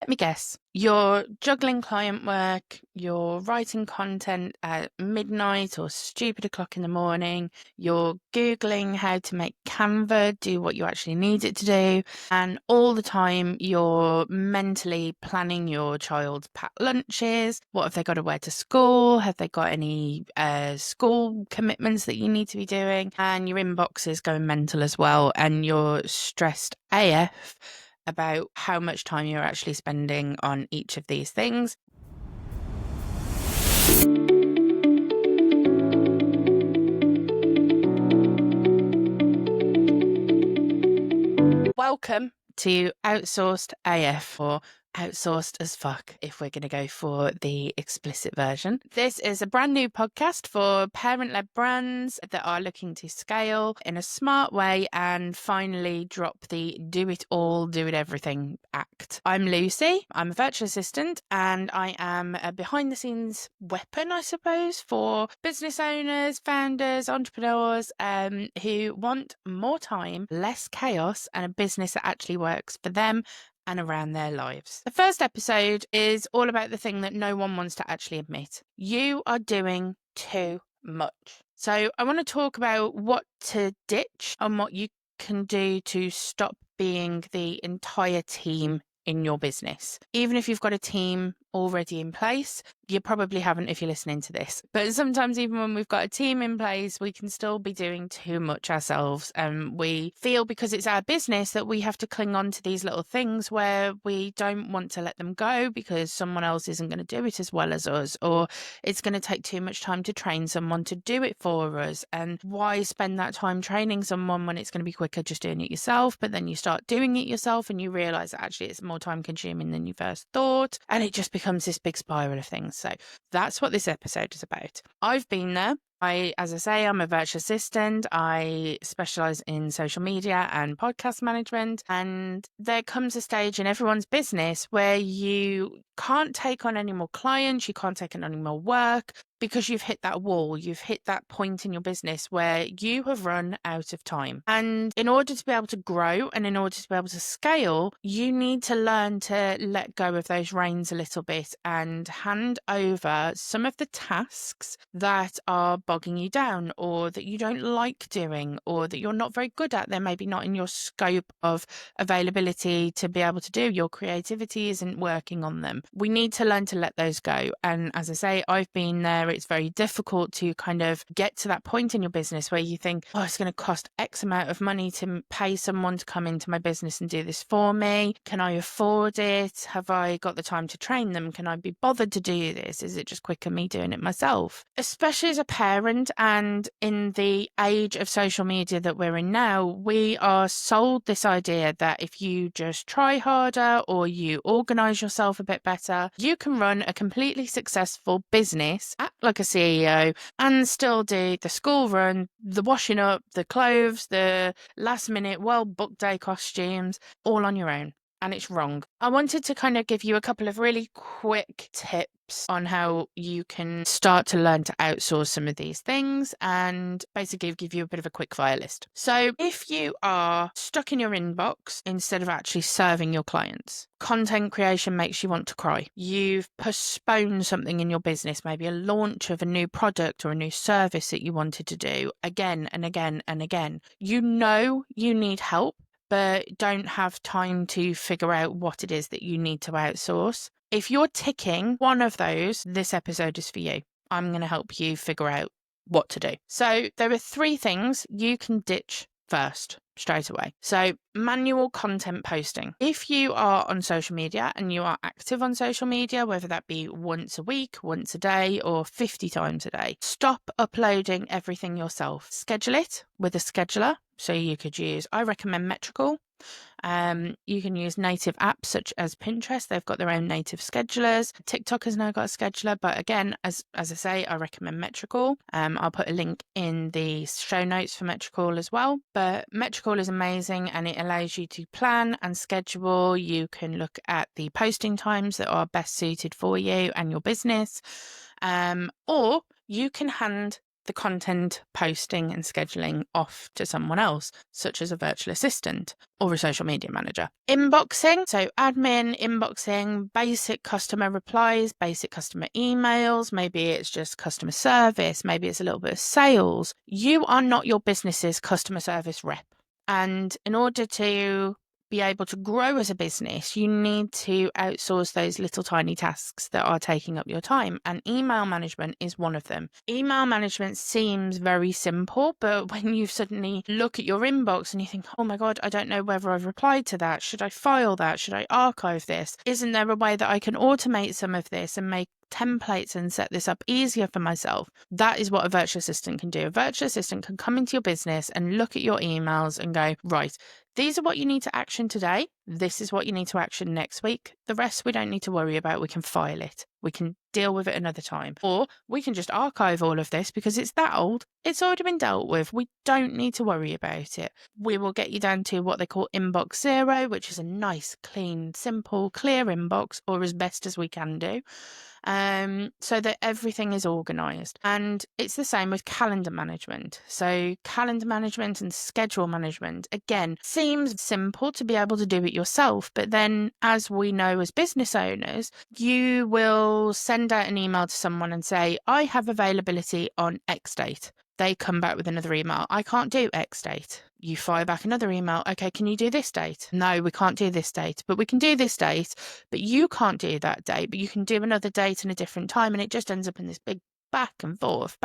Let me guess. You're juggling client work, you're writing content at midnight or stupid o'clock in the morning, you're Googling how to make Canva do what you actually need it to do, and all the time you're mentally planning your child's packed lunches. What have they got to wear to school? Have they got any school commitments that you need to be doing? And your inbox is going mental as well, and you're stressed AF about how much time you're actually spending on each of these things. Welcome to Outsourced AF, or Outsourced as fuck, if we're going to go for the explicit version. This is a brand new podcast for parent-led brands that are looking to scale in a smart way and finally drop the do it all, do it everything act. I'm Lucy. I'm a virtual assistant, and I am a behind-the-scenes weapon, I suppose, for business owners, founders, entrepreneurs who want more time, less chaos, and a business that actually works for them and around their lives. The first episode is all about the thing that no one wants to actually admit. You are doing too much. So I want to talk about what to ditch and what you can do to stop being the entire team in your business. Even if you've got a team already in place, you probably haven't if you're listening to this. But sometimes even when we've got a team in place, we can still be doing too much ourselves. And we feel because it's our business that we have to cling on to these little things where we don't want to let them go because someone else isn't going to do it as well as us, or it's going to take too much time to train someone to do it for us. And why spend that time training someone when it's going to be quicker just doing it yourself? But then you start doing it yourself and you realize that actually it's more time consuming than you first thought. And it just becomes this big spiral of things. So that's what this episode is about. I've been there. As I say, I'm a virtual assistant. I specialize in social media and podcast management. And there comes a stage in everyone's business where you can't take on any more clients, you can't take on any more work because you've hit that wall, you've hit that point in your business where you have run out of time. And in order to be able to grow and in order to be able to scale, you need to learn to let go of those reins a little bit and hand over some of the tasks that are bogging you down or that you don't like doing or that you're not very good at. They're maybe not in your scope of availability to be able to do. Your creativity isn't working on them. We need to learn to let those go. And as I say, I've been there. It's very difficult to kind of get to that point in your business where you think, oh, it's going to cost X amount of money to pay someone to come into my business and do this for me. Can I afford it? Have I got the time to train them? Can I be bothered to do this? Is it just quicker me doing it myself? Especially as a parent and in the age of social media that we're in now, we are sold this idea that if you just try harder or you organize yourself a bit better, you can run a completely successful business, act like a CEO, and still do the school run, the washing up, the clothes, the last minute well-booked day costumes, all on your own. And it's wrong. I wanted to kind of give you a couple of really quick tips on how you can start to learn to outsource some of these things and basically give you a bit of a quick fire list. So if you are stuck in your inbox instead of actually serving your clients, content creation makes you want to cry. You've postponed something in your business, maybe a launch of a new product or a new service that you wanted to do again and again and again. You know you need help, but don't have time to figure out what it is that you need to outsource. If you're ticking one of those, this episode is for you. I'm going to help you figure out what to do. So there are 3 things you can ditch first, straight away. So manual content posting. If you are on social media and you are active on social media, whether that be once a week, once a day, or 50 times a day, stop uploading everything yourself. Schedule it with a scheduler. So you could use, I recommend Metrical. You can use native apps such as Pinterest. They've got their own native schedulers. TikTok has now got a scheduler, but again, as I say, I recommend Metrical. I'll put a link in the show notes for Metrical as well. But Metrical is amazing and it allows you to plan and schedule. You can look at the posting times that are best suited for you and your business. Or you can hand the content posting and scheduling off to someone else, such as a virtual assistant or a social media manager. Inboxing, so admin, inboxing, basic customer replies, basic customer emails, maybe it's just customer service, maybe it's a little bit of sales. You are not your business's customer service rep. And in order to be able to grow as a business, you need to outsource those little tiny tasks that are taking up your time. And email management is one of them. Email management seems very simple, but when you suddenly look at your inbox and you think, oh my God, I don't know whether I've replied to that. Should I file that? Should I archive this? Isn't there a way that I can automate some of this and make templates and set this up easier for myself? That is what a virtual assistant can do. A virtual assistant can come into your business and look at your emails and go, right, these are what you need to action today. This is what you need to action next week. The rest we don't need to worry about. We can file it. We can deal with it another time. Or we can just archive all of this because it's that old. It's already been dealt with. We don't need to worry about it. We will get you down to what they call inbox zero, which is a nice, clean, simple, clear inbox, or as best as we can do. So that everything is organised. And it's the same with calendar management. So calendar management and schedule management, again, seems simple to be able to do it yourself. But then, as we know as business owners, you will send out an email to someone and say, I have availability on X date. They come back with another email. I can't do X date. You fire back another email. Okay, can you do this date? No, we can't do this date, but we can do this date, but you can't do that date, but you can do another date and a different time. And it just ends up in this big back and forth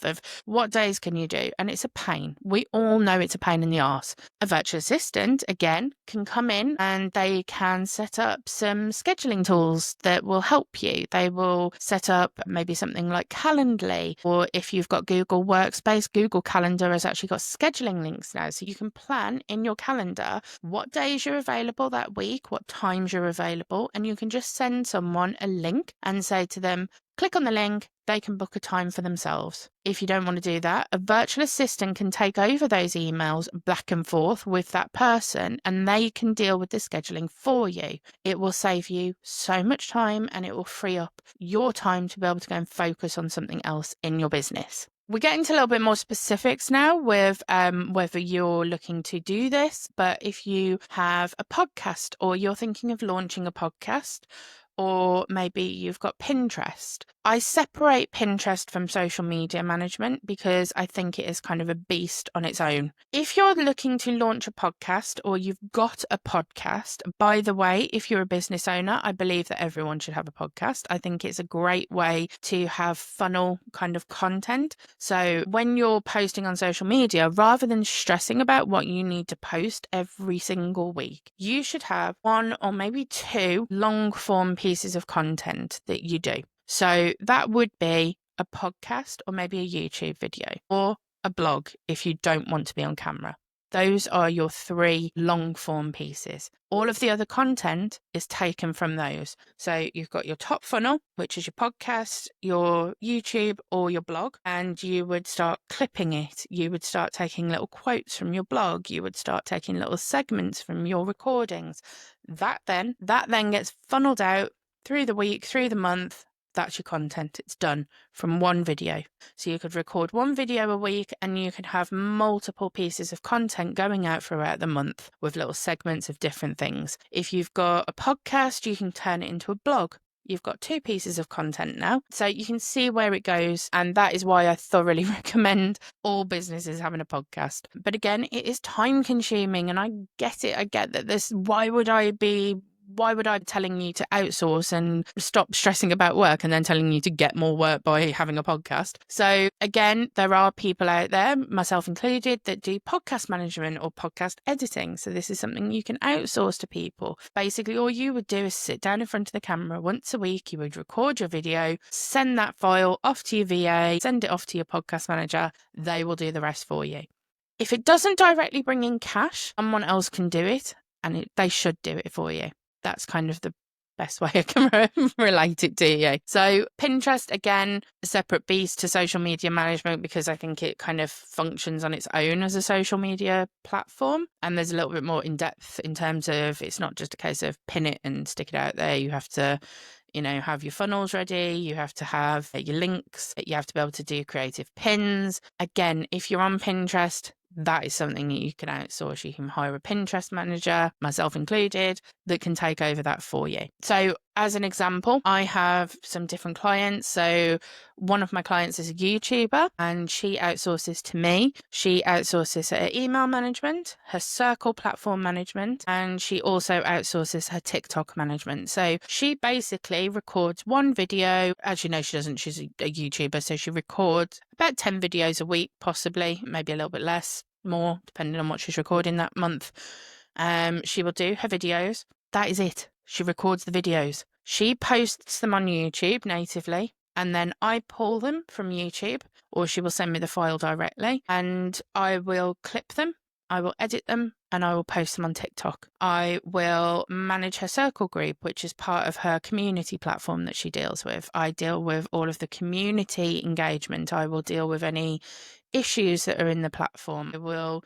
of what days can you do? And it's a pain. We all know it's a pain in the arse. A virtual assistant, again, can come in and they can set up some scheduling tools that will help you. They will set up maybe something like Calendly, or if you've got Google Workspace, Google Calendar has actually got scheduling links now. So you can plan in your calendar what days you're available that week, what times you're available, and you can just send someone a link and say to them, click on the link, they can book a time for themselves. If you don't want to do that, a virtual assistant can take over those emails back and forth with that person and they can deal with the scheduling for you. It will save you so much time and it will free up your time to be able to go and focus on something else in your business. We're getting to a little bit more specifics now with whether you're looking to do this, but if you have a podcast or you're thinking of launching a podcast, or maybe you've got Pinterest. I separate Pinterest from social media management because I think it is kind of a beast on its own. If you're looking to launch a podcast or you've got a podcast, by the way, if you're a business owner, I believe that everyone should have a podcast. I think it's a great way to have funnel kind of content. So when you're posting on social media, rather than stressing about what you need to post every single week, you should have one or maybe two long form pieces of content that you do. So that would be a podcast or maybe a YouTube video or a blog if you don't want to be on camera. Those are your three long form pieces. All of the other content is taken from those. So you've got your top funnel, which is your podcast, your YouTube or your blog, and you would start clipping it. You would start taking little quotes from your blog. You would start taking little segments from your recordings. That then gets funneled out through the week, through the month. That's your content. It's done from one video. So you could record one video a week and you could have multiple pieces of content going out throughout the month with little segments of different things. If you've got a podcast, you can turn it into a blog. You've got two pieces of content now. So you can see where it goes. And that is why I thoroughly recommend all businesses having a podcast. But again, it is time consuming and I get it. I get that why would I be telling you to outsource and stop stressing about work and then telling you to get more work by having a podcast? So again, there are people out there, myself included, that do podcast management or podcast editing. So this is something you can outsource to people. Basically, all you would do is sit down in front of the camera once a week. You would record your video, send that file off to your VA, send it off to your podcast manager. They will do the rest for you. If it doesn't directly bring in cash, someone else can do it and they should do it for you. That's kind of the best way I can relate it to you. So Pinterest, again, a separate beast to social media management because I think it kind of functions on its own as a social media platform. And there's a little bit more in depth in terms of it's not just a case of pin it and stick it out there. You have to have your funnels ready, you have to have your links, you have to be able to do creative pins. Again, if you're on Pinterest, that is something that you can outsource. You can hire a Pinterest manager, myself included, that can take over that for you. So as an example, I have some different clients. So one of my clients is a YouTuber and she outsources to me. She outsources her email management, her Circle platform management, and she also outsources her TikTok management. So she basically records one video. As you know, she doesn't, she's a YouTuber. So she records about 10 videos a week, possibly, maybe a little bit less, more, depending on what she's recording that month. She will do her videos. That is it. She records the videos. She posts them on YouTube natively, and then I pull them from YouTube, or she will send me the file directly, and I will clip them, I will edit them, and I will post them on TikTok. I will manage her Circle group, which is part of her community platform that she deals with. I deal with all of the community engagement. I will deal with any issues that are in the platform. I will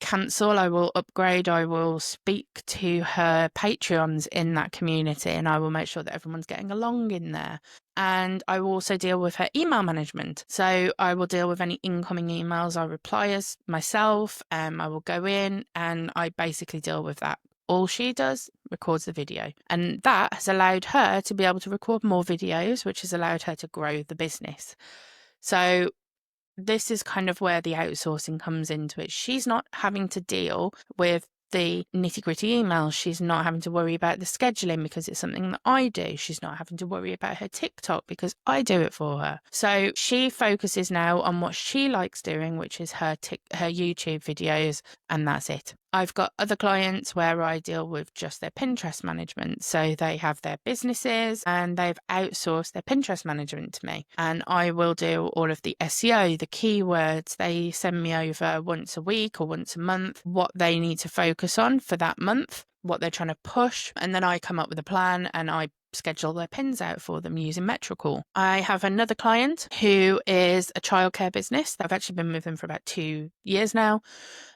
cancel, I will upgrade, I will speak to her Patreons in that community, and I will make sure that everyone's getting along in there. And I will also deal with her email management. So I will deal with any incoming emails. I reply as myself, I will go in and I basically deal with that. All she does, records the video. And that has allowed her to be able to record more videos, which has allowed her to grow the business. So this is kind of where the outsourcing comes into it. She's not having to deal with the nitty-gritty emails. She's not having to worry about the scheduling because it's something that I do. She's not having to worry about her TikTok because I do it for her. So she focuses now on what she likes doing, which is her YouTube videos, and that's it. I've got other clients where I deal with just their Pinterest management. So they have their businesses and they've outsourced their Pinterest management to me. And I will do all of the SEO, the keywords. They send me over once a week or once a month what they need to focus on for that month, what they're trying to push. And then I come up with a plan and I schedule their pins out for them using Metrical. I have another client who is a childcare business. I've actually been with them for about 2 years now.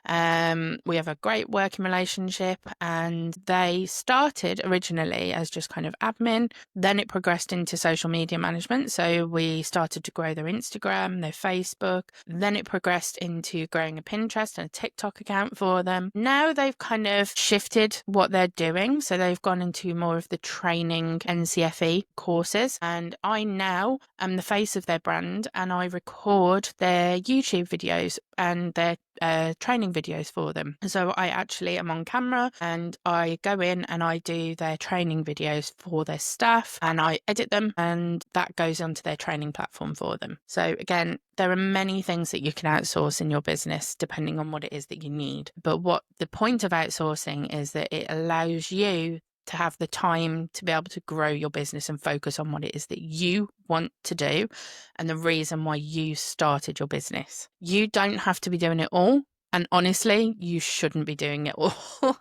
We have a great working relationship, and they started originally as just kind of admin. Then it progressed into social media management. So we started to grow their Instagram, their Facebook. Then it progressed into growing a Pinterest and a TikTok account for them. Now they've kind of shifted what they're doing. So they've gone into more of the training NCFE courses. And I now am the face of their brand, and I record their YouTube videos and their training videos for them. So I actually am on camera and I go in and I do their training videos for their staff and I edit them, and that goes onto their training platform for them. So again, there are many things that you can outsource in your business depending on what it is that you need. But what the point of outsourcing is that it allows you to have the time to be able to grow your business and focus on what it is that you want to do and the reason why you started your business. You don't have to be doing it all. And honestly, you shouldn't be doing it all.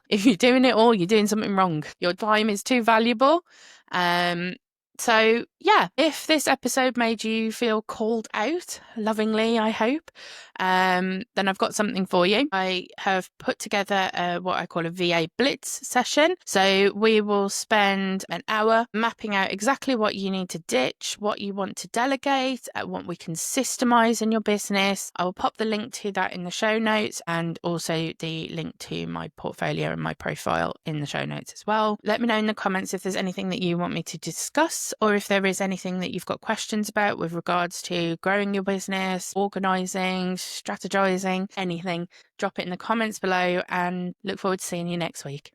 If you're doing it all, you're doing something wrong. Your time is too valuable. So yeah, if this episode made you feel called out lovingly, I hope, then I've got something for you. I have put together what I call a VA Blitz session. So we will spend an hour mapping out exactly what you need to ditch, what you want to delegate, what we can systemize in your business. I will pop the link to that in the show notes, and also the link to my portfolio and my profile in the show notes as well. Let me know in the comments if there's anything that you want me to discuss, or if there is anything that you've got questions about with regards to growing your business, organizing, strategizing, anything. Drop it in the comments below, and look forward to seeing you next week.